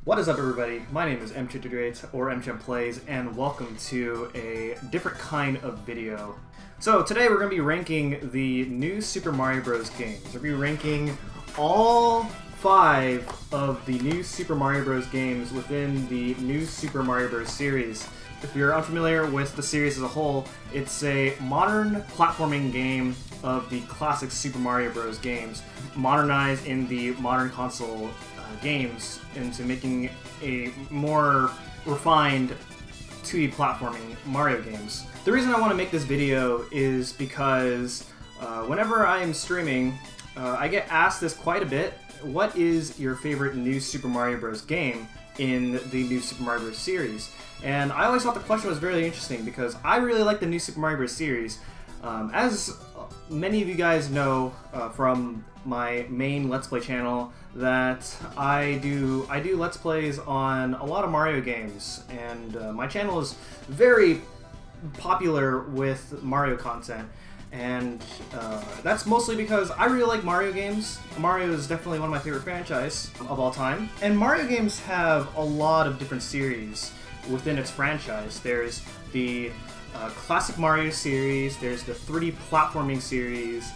What is up, everybody? My name is M228 or MChem Plays, and welcome to a different kind of video. So today we're going to be ranking the new Super Mario Bros. Games. We're going to be ranking all 5 of the new Super Mario Bros. Games within the new Super Mario Bros. Series. If you're unfamiliar with the series as a whole, it's a modern platforming game of the classic Super Mario Bros. Games, modernized in the modern console games into making a more refined 2D platforming Mario games. The reason I want to make this video is because whenever I am streaming, I get asked this quite a bit. What is your favorite new Super Mario Bros. Game in the new Super Mario Bros. Series? And I always thought the question was very interesting because I really like the new Super Mario Bros. Series. As many of you guys know from my main Let's Play channel, that I do Let's Plays on a lot of Mario games, and my channel is very popular with Mario content, and that's mostly because I really like Mario games. Mario is definitely one of my favorite franchises of all time, and Mario games have a lot of different series within its franchise. There's the classic Mario series, there's the 3D platforming series,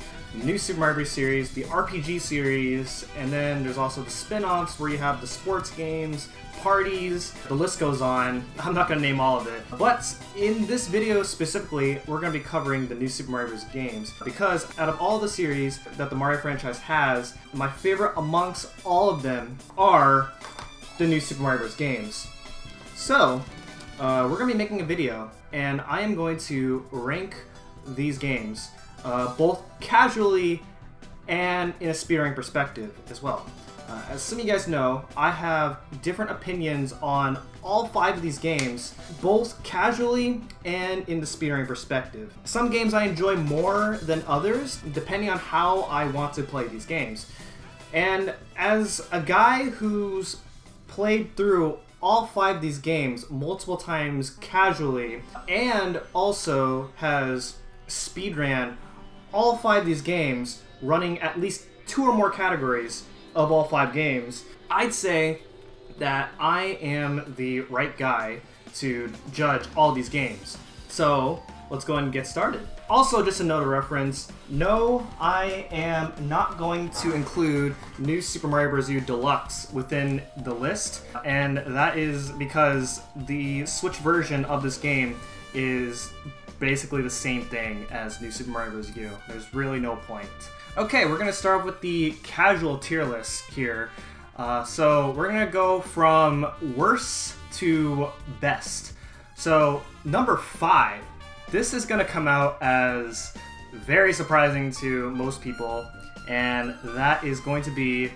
new Super Mario Bros. Series, the RPG series, and then there's also the spin-offs where you have the sports games, parties, the list goes on. I'm not going to name all of it. But in this video specifically, we're going to be covering the new Super Mario Bros. Games because out of all the series that the Mario franchise has, my favorite amongst all of them are the new Super Mario Bros. Games. So, we're going to be making a video, and I am going to rank these games both casually and in a speedrunning perspective as well. As some of you guys know, I have different opinions on all 5 of these games, both casually and in the speedrunning perspective. Some games I enjoy more than others, depending on how I want to play these games. And as a guy who's played through all 5 of these games multiple times casually, and also has speedran all 5 of these games, running at least 2 or more categories of all 5 games, I'd say that I am the right guy to judge all these games. So let's go ahead and get started. Also, just a note of reference, no, I am not going to include New Super Mario Bros. U Deluxe within the list, and that is because the Switch version of this game is basically the same thing as New Super Mario Bros. U. There's really no point. Okay, we're gonna start with the casual tier list here. So we're gonna go from worst to best. So number 5. This is gonna come out as very surprising to most people, and that is going to be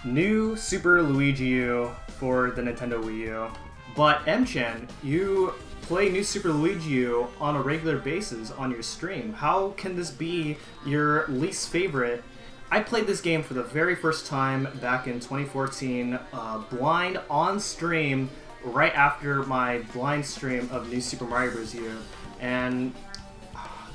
New Super Luigi U for the Nintendo Wii U. But MChen, you play New Super Luigi U on a regular basis on your stream. How can this be your least favorite? I played this game for the very first time back in 2014, blind on stream, right after my blind stream of New Super Mario Bros. U. And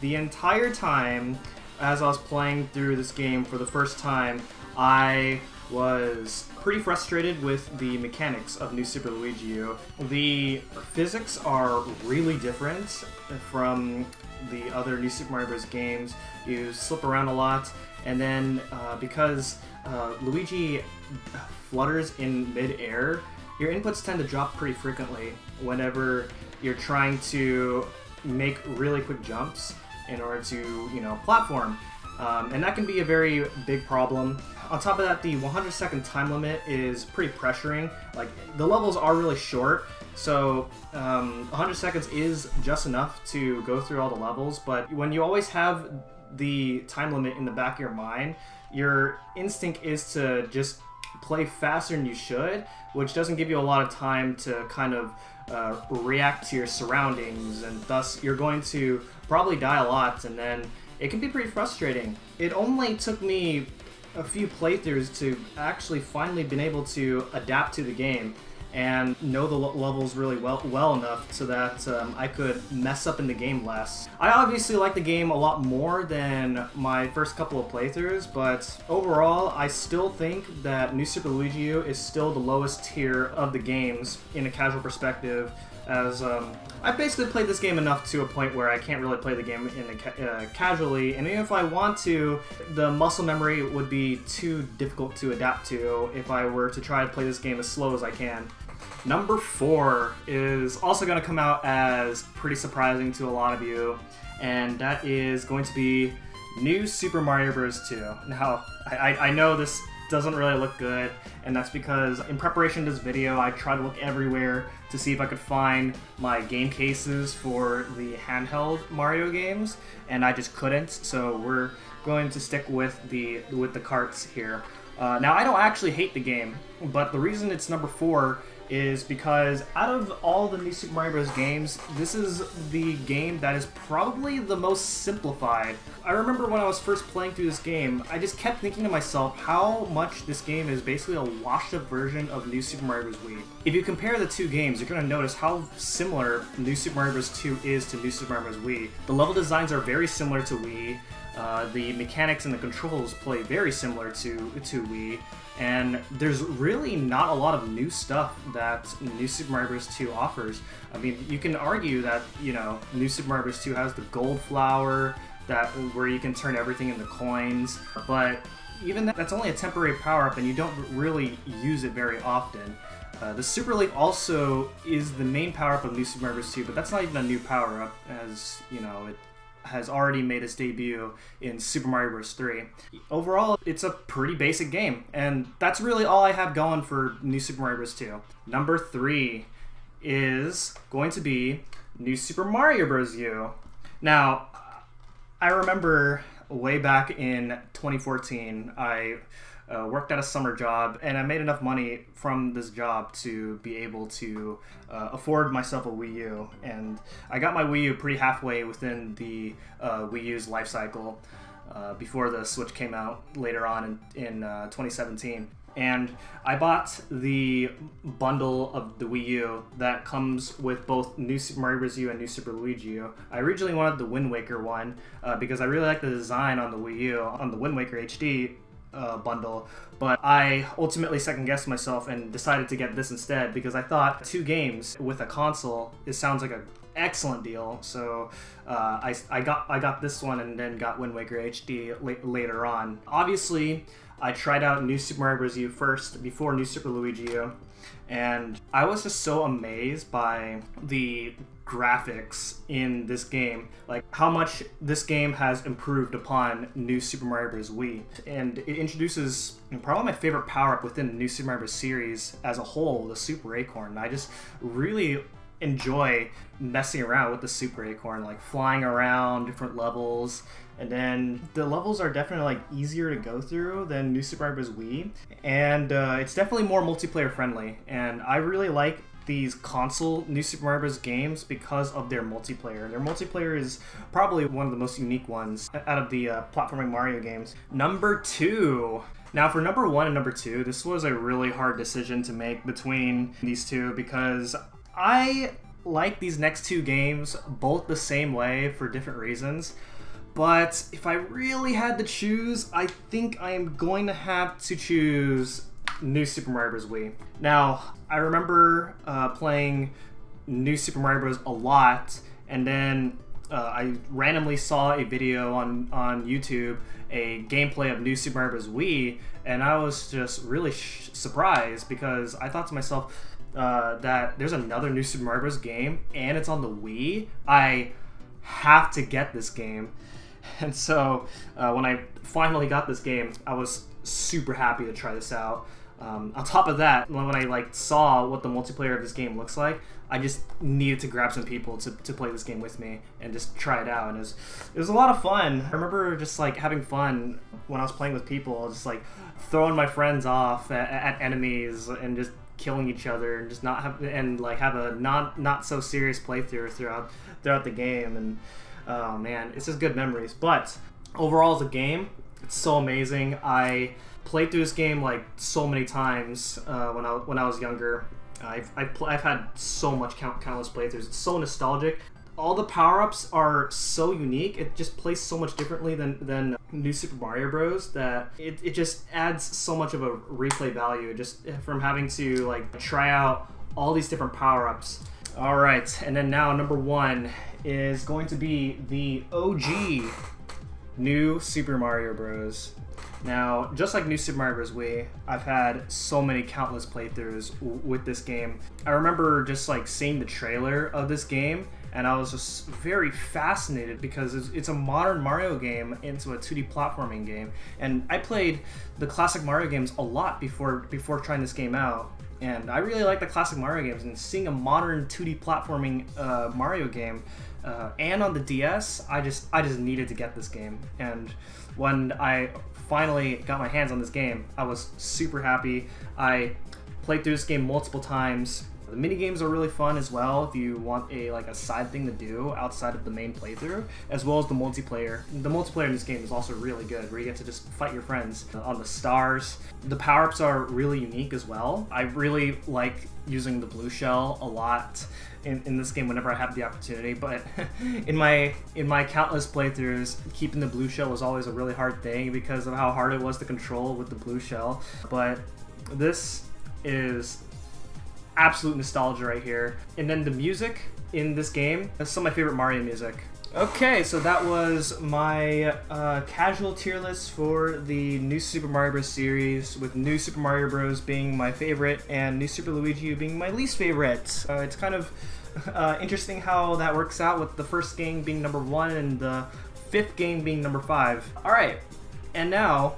the entire time, as I was playing through this game for the first time, I was pretty frustrated with the mechanics of New Super Luigi U. The physics are really different from the other New Super Mario Bros. Games. You slip around a lot, and then because Luigi flutters in mid-air, your inputs tend to drop pretty frequently whenever you're trying to make really quick jumps in order to, platform. And that can be a very big problem. On top of that, the 100-second time limit is pretty pressuring. Like, the levels are really short, so 100 seconds is just enough to go through all the levels, but when you always have the time limit in the back of your mind, your instinct is to just play faster than you should, which doesn't give you a lot of time to kind of react to your surroundings, and thus you're going to probably die a lot, and then it can be pretty frustrating. It only took me a few playthroughs to actually finally been able to adapt to the game, and know the levels really well enough so that I could mess up in the game less. I obviously like the game a lot more than my first couple of playthroughs, but overall I still think that New Super Luigi U is still the lowest tier of the games in a casual perspective, as I basically played this game enough to a point where I can't really play the game in casually, and even if I want to, the muscle memory would be too difficult to adapt to if I were to try to play this game as slow as I can. Number 4 is also going to come out as pretty surprising to a lot of you, and that is going to be New Super Mario Bros. 2. Now, I know this doesn't really look good, and that's because in preparation to this video I tried to look everywhere to see if I could find my game cases for the handheld Mario games, and I just couldn't, so we're going to stick with the carts here. Now, I don't actually hate the game, but the reason it's number 4 is because out of all the New Super Mario Bros. Games, this is the game that is probably the most simplified. I remember when I was first playing through this game, I just kept thinking to myself how much this game is basically a washed-up version of New Super Mario Bros. Wii. If you compare the two games, you're going to notice how similar New Super Mario Bros. 2 is to New Super Mario Bros. Wii. The level designs are very similar to Wii. The mechanics and the controls play very similar to Wii, and there's really not a lot of new stuff that New Super Mario Bros. 2 offers. I mean, you can argue that, you know, New Super Mario Bros. 2 has the gold flower, where you can turn everything into coins, but even that's only a temporary power-up, and you don't really use it very often. The Super Leaf also is the main power-up of New Super Mario Bros. 2, but that's not even a new power-up, as, you know, it has already made its debut in Super Mario Bros. 3. Overall, it's a pretty basic game, and that's really all I have going for New Super Mario Bros. 2. Number 3 is going to be New Super Mario Bros. U. Now, I remember way back in 2014, I worked at a summer job, and I made enough money from this job to be able to afford myself a Wii U, and I got my Wii U pretty halfway within the Wii U's life cycle before the Switch came out later on in 2017. And I bought the bundle of the Wii U that comes with both New Super Mario Bros. U and New Super Luigi U. I originally wanted the Wind Waker one because I really like the design on the Wii U, on the Wind Waker HD bundle, but I ultimately second-guessed myself and decided to get this instead because I thought 2 games with a console, it sounds like an excellent deal. So I got this one and then got Wind Waker HD later on. Obviously, I tried out New Super Mario Bros. U first before New Super Luigi U, and I was just so amazed by the graphics in this game, like how much this game has improved upon New Super Mario Bros. Wii. And it introduces probably my favorite power-up within the New Super Mario Bros. Series as a whole, the Super Acorn. I just really enjoy messing around with the Super Acorn, like flying around different levels. And then the levels are definitely like easier to go through than New Super Mario Bros. Wii, and it's definitely more multiplayer friendly. And I really like these console New Super Mario Bros. Games because of their multiplayer. Their multiplayer is probably one of the most unique ones out of the platforming Mario games. Number 2. Now, for number 1 and number 2, this was a really hard decision to make between these two because I like these next 2 games both the same way for different reasons. But if I really had to choose, I think I am going to have to choose New Super Mario Bros. Wii. Now, I remember playing New Super Mario Bros. A lot, and then I randomly saw a video on YouTube, a gameplay of New Super Mario Bros. Wii, and I was just really surprised because I thought to myself that there's another New Super Mario Bros. Game, and it's on the Wii. I have to get this game. And so when I finally got this game, I was super happy to try this out. On top of that, when I saw what the multiplayer of this game looks like, I just needed to grab some people to play this game with me and just try it out. And it was a lot of fun. I remember just having fun when I was playing with people, just throwing my friends off at enemies and just killing each other and just have a not so serious playthrough throughout the game. And oh man, it's just good memories. But overall as a game, it's so amazing. I played through this game so many times when I was younger, I've had so much countless playthroughs. It's so nostalgic. All the power-ups are so unique. It just plays so much differently than New Super Mario Bros. That it just adds so much of a replay value just from having to like try out all these different power-ups. All right, and then now number 1 is going to be the OG New Super Mario Bros. Now, just like New Super Mario Bros. Wii, I've had so many countless playthroughs with this game. I remember just like seeing the trailer of this game, and I was just very fascinated because it's a modern Mario game into a 2D platforming game. And I played the classic Mario games a lot before trying this game out. And I really like the classic Mario games, and seeing a modern 2D platforming Mario game and on the DS, I just needed to get this game. And when I finally got my hands on this game, I was super happy. I played through this game multiple times. The mini games are really fun as well if you want a side thing to do outside of the main playthrough, as well as the multiplayer. The multiplayer in this game is also really good, where you get to just fight your friends on the stars. The power-ups are really unique as well. I really like using the blue shell a lot in this game whenever I have the opportunity, but in my countless playthroughs, keeping the blue shell was always a really hard thing because of how hard it was to control with the blue shell. But this is absolute nostalgia right here. And then the music in this game is some of my favorite Mario music. Okay, so that was my casual tier list for the New Super Mario Bros. Series, with New Super Mario Bros. Being my favorite and New Super Luigi being my least favorite. It's kind of interesting how that works out, with the first game being number 1 and the 5th game being number 5. Alright, and now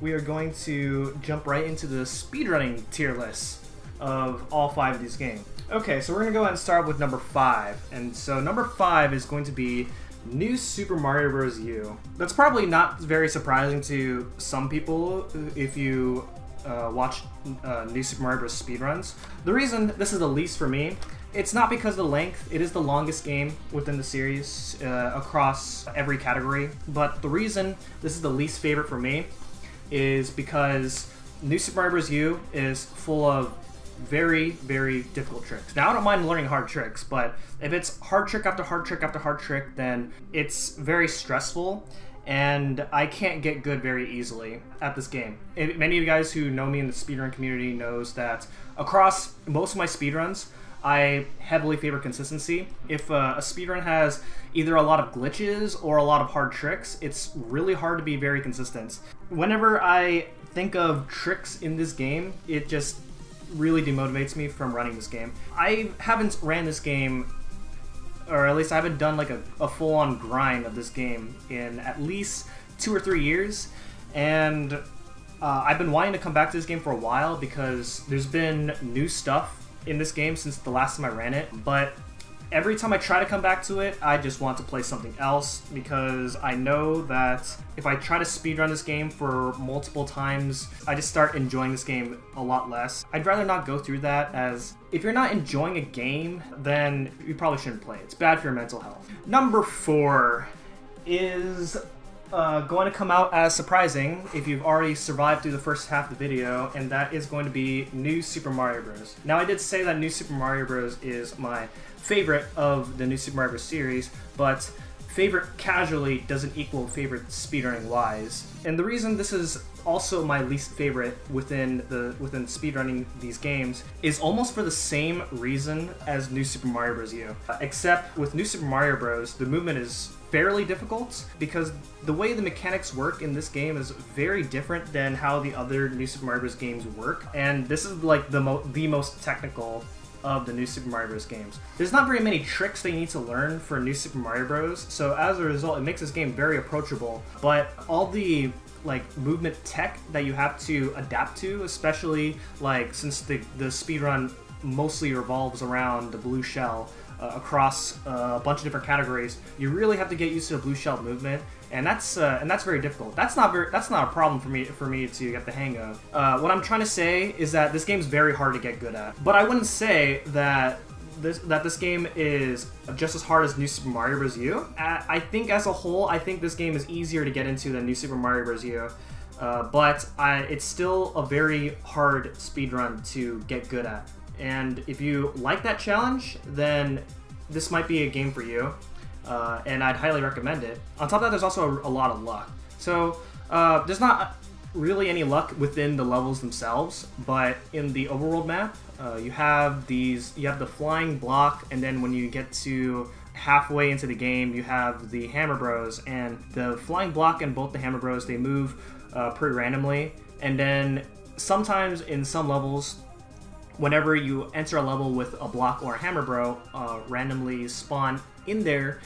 we are going to jump right into the speedrunning tier list of all 5 of these games. Okay, so we're going to go ahead and start with number 5. And so number 5 is going to be New Super Mario Bros. U. That's probably not very surprising to some people if you watch New Super Mario Bros. Speedruns. The reason this is the least for me, it's not because of the length. It is the longest game within the series across every category. But the reason this is the least favorite for me is because New Super Mario Bros. U is full of very, very difficult tricks. Now, I don't mind learning hard tricks, but if it's hard trick after hard trick after hard trick, then it's very stressful, and I can't get good very easily at this game. Many of you guys who know me in the speedrun community knows that across most of my speedruns, I heavily favor consistency. If a speedrun has either a lot of glitches or a lot of hard tricks, it's really hard to be very consistent. Whenever I think of tricks in this game, it just really demotivates me from running this game. I haven't ran this game, or at least I haven't done like a full-on grind of this game in at least 2 or 3 years, and I've been wanting to come back to this game for a while because there's been new stuff in this game since the last time I ran it, but every time I try to come back to it, I just want to play something else, because I know that if I try to speedrun this game for multiple times, I just start enjoying this game a lot less. I'd rather not go through that, as if you're not enjoying a game, then you probably shouldn't play it. It's bad for your mental health. Number 4 is going to come out as surprising if you've already survived through the first half of the video, and that is going to be New Super Mario Bros. Now, I did say that New Super Mario Bros. Is my favorite of the New Super Mario Bros. Series, but favorite casually doesn't equal favorite speedrunning wise. And the reason this is also my least favorite within speedrunning these games is almost for the same reason as New Super Mario Bros. U. Except with New Super Mario Bros., the movement is fairly difficult, because the way the mechanics work in this game is very different than how the other New Super Mario Bros. Games work, and this is like the most technical of the New Super Mario Bros. Games. There's not very many tricks they need to learn for New Super Mario Bros., so as a result, it makes this game very approachable, but all the movement tech that you have to adapt to, especially since the speedrun mostly revolves around the blue shell across a bunch of different categories, you really have to get used to the blue shell movement, and that's very difficult. That's not a problem for me to get the hang of. What I'm trying to say is that this game's very hard to get good at, but I wouldn't say that this game is just as hard as New Super Mario Bros. U. I think as a whole, I think this game is easier to get into than New Super Mario Bros. U. But it's still a very hard speedrun to get good at. And if you like that challenge, then this might be a game for you, and I'd highly recommend it. On top of that, there's also a lot of luck. So there's not really any luck within the levels themselves, but in the overworld map, you have the flying block, and then when you get to halfway into the game, you have the Hammer Bros, and the flying block and both the Hammer Bros, they move pretty randomly, and then sometimes in some levels, whenever you enter a level with a block or a Hammer Bro, randomly spawn in there.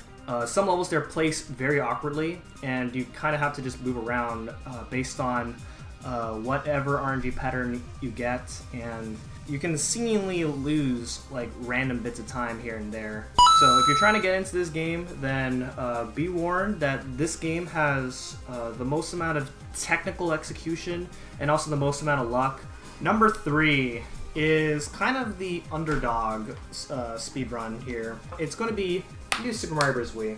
Some levels they're placed very awkwardly, and you kind of have to just move around based on whatever RNG pattern you get, and you can seemingly lose like random bits of time here and there. So if you're trying to get into this game, then be warned that this game has the most amount of technical execution and also the most amount of luck. Number 3 is kind of the underdog speedrun here. It's going to be New Super Mario Bros. Wii.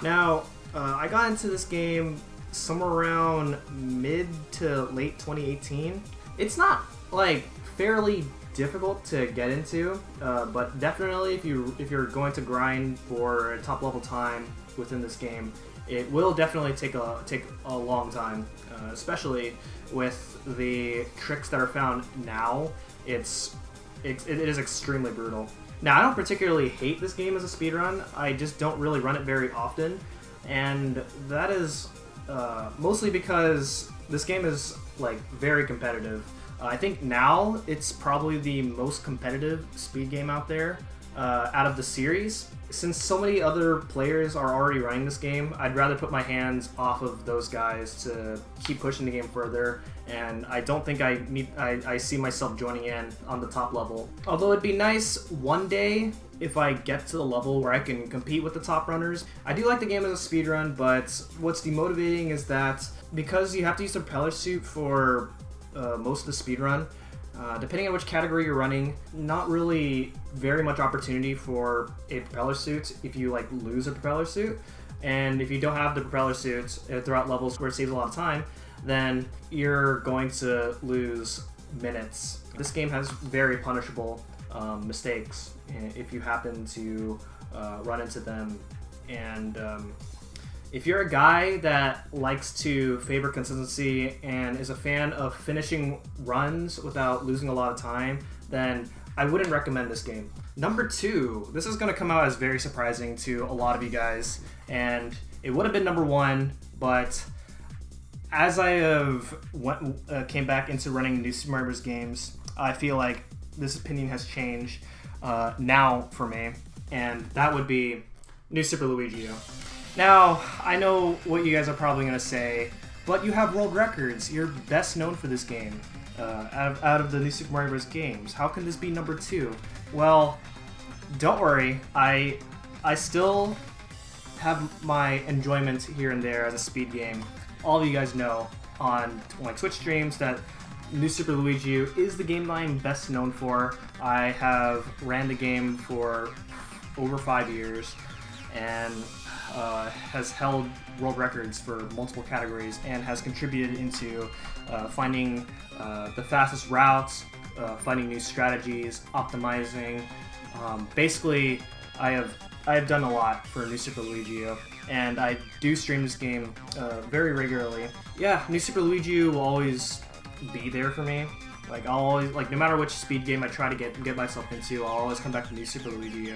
Now, I got into this game somewhere around mid to late 2018. It's not like fairly difficult to get into, but definitely if you're going to grind for a top level time within this game, it will definitely take a long time, especially with the tricks that are found now. It is extremely brutal. Now, I don't particularly hate this game as a speedrun, I just don't really run it very often, and that is mostly because this game is like very competitive. I think now it's probably the most competitive speed game out there out of the series. Since so many other players are already running this game, I'd rather put my hands off of those guys to keep pushing the game further, and I don't think I see myself joining in on the top level. Although it'd be nice one day if I get to the level where I can compete with the top runners. I do like the game as a speedrun, but what's demotivating is that because you have to use a propeller suit for most of the speedrun, depending on which category you're running, not really very much opportunity for a propeller suit if you like lose a propeller suit. And if you don't have the propeller suit throughout levels where it saves a lot of time, then you're going to lose minutes. This game has very punishable mistakes if you happen to run into them. And if you're a guy that likes to favor consistency and is a fan of finishing runs without losing a lot of time, then I wouldn't recommend this game. Number 2, this is going to come out as very surprising to a lot of you guys, and it would have been number 1, but as I have came back into running New Super Mario Bros. Games, I feel like this opinion has changed now for me, and that would be New Super Luigi. Now, I know what you guys are probably going to say, but you have world records. You're best known for this game out of the New Super Mario Bros. Games. How can this be number 2? Well, don't worry. I still have my enjoyment here and there as a speed game. All of you guys know on like Twitch streams that New Super Luigi is the game that I'm best known for. I have ran the game for over 5 years and has held world records for multiple categories and has contributed into finding the fastest routes, finding new strategies, optimizing. Basically, I have done a lot for New Super Luigi, and I do stream this game very regularly. Yeah, New Super Luigi will always be there for me. Like I'll always, like, no matter which speed game I try to get myself into, I'll always come back to New Super Luigi.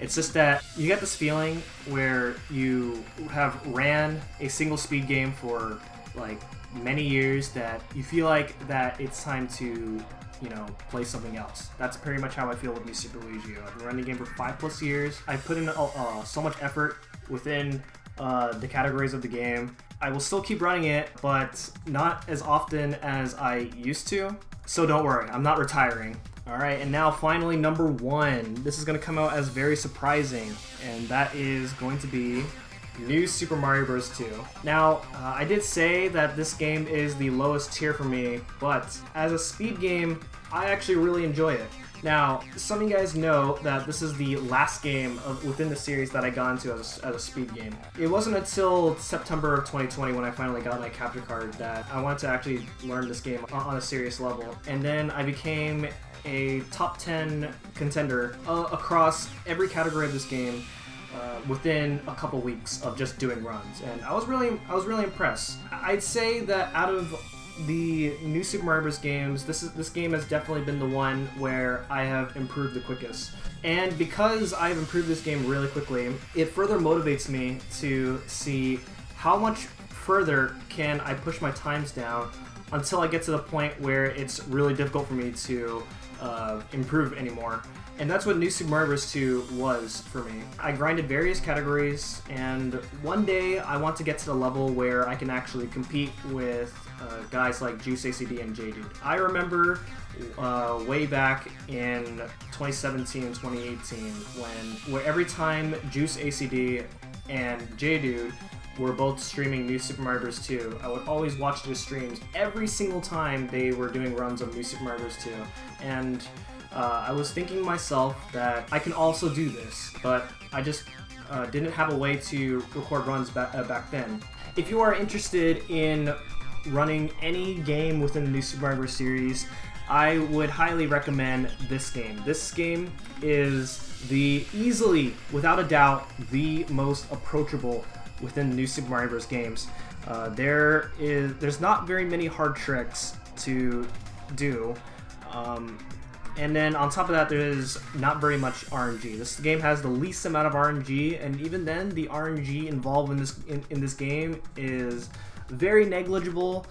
It's just that you get this feeling where you have ran a single speed game for like many years that you feel like that it's time to, you know, play something else. That's pretty much how I feel with New Super Luigi. I've been running the game for 5+ years. I've put in so much effort within the categories of the game. I will still keep running it, but not as often as I used to. So don't worry, I'm not retiring. Alright, and now finally number 1. This is going to come out as very surprising, and that is going to be New Super Mario Bros. 2. Now, I did say that this game is the lowest tier for me, but as a speed game, I actually really enjoy it. Now, some of you guys know that this is the last game within the series that I got into as a speed game. It wasn't until September of 2020 when I finally got my capture card that I wanted to actually learn this game on a serious level. And then I became a top 10 contender across every category of this game within a couple weeks of just doing runs, and I was really impressed. I'd say that out of the new Super Mario Bros. Games, this game has definitely been the one where I have improved the quickest. And because I've improved this game really quickly, it further motivates me to see how much further can I push my times down until I get to the point where it's really difficult for me to improve anymore. And that's what New Super Mario Bros. 2 was for me. I grinded various categories, and one day I want to get to the level where I can actually compete with guys like Juice ACD and J-Dude. I remember way back in 2017 and 2018 where every time Juice ACD and J-Dude were both streaming New Super Mario Bros. 2, I would always watch their streams every single time they were doing runs of New Super Mario Bros. 2. And I was thinking to myself that I can also do this, but I just didn't have a way to record runs back then. If you are interested in running any game within the New Super Mario Bros. Series, I would highly recommend this game. This game is easily, without a doubt, the most approachable within the New Super Mario Bros. Games. There's not very many hard tricks to do. And then on top of that, there's not very much RNG. This game has the least amount of RNG, and even then, the RNG involved in this game is very negligible,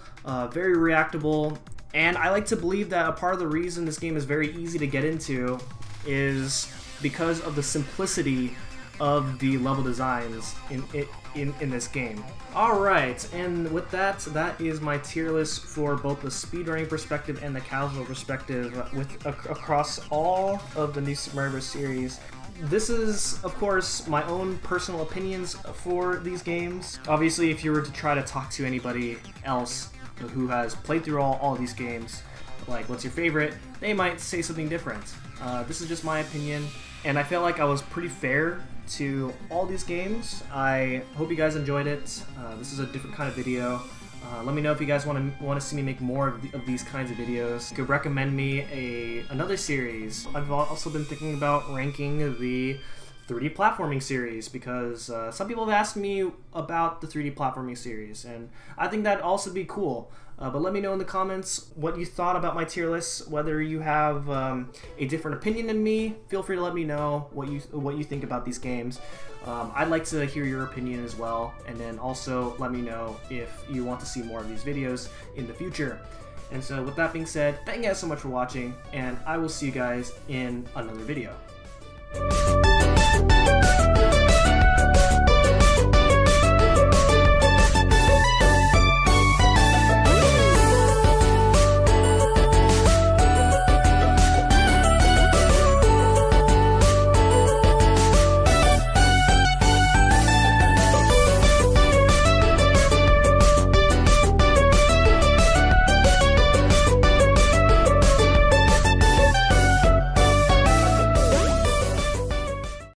very reactable, and I like to believe that a part of the reason this game is very easy to get into is because of the simplicity of the level designs in this game. Alright, and with that is my tier list for both the speedrunning perspective and the casual perspective across all of the New Super Mario Bros. Series. This is, of course, my own personal opinions for these games. Obviously, if you were to try to talk to anybody else who has played through all these games, like, what's your favorite, they might say something different. This is just my opinion, and I felt like I was pretty fair to all these games. I hope you guys enjoyed it. This is a different kind of video. Let me know if you guys want to see me make more of these kinds of videos. You could recommend me another series. I've also been thinking about ranking the 3D platforming series because some people have asked me about the 3D platforming series, and I think that'd also be cool. But let me know in the comments what you thought about my tier list. Whether you have a different opinion than me, feel free to let me know what you think about these games. I'd like to hear your opinion as well, and then also let me know if you want to see more of these videos in the future. And so with that being said, thank you guys so much for watching, and I will see you guys in another video.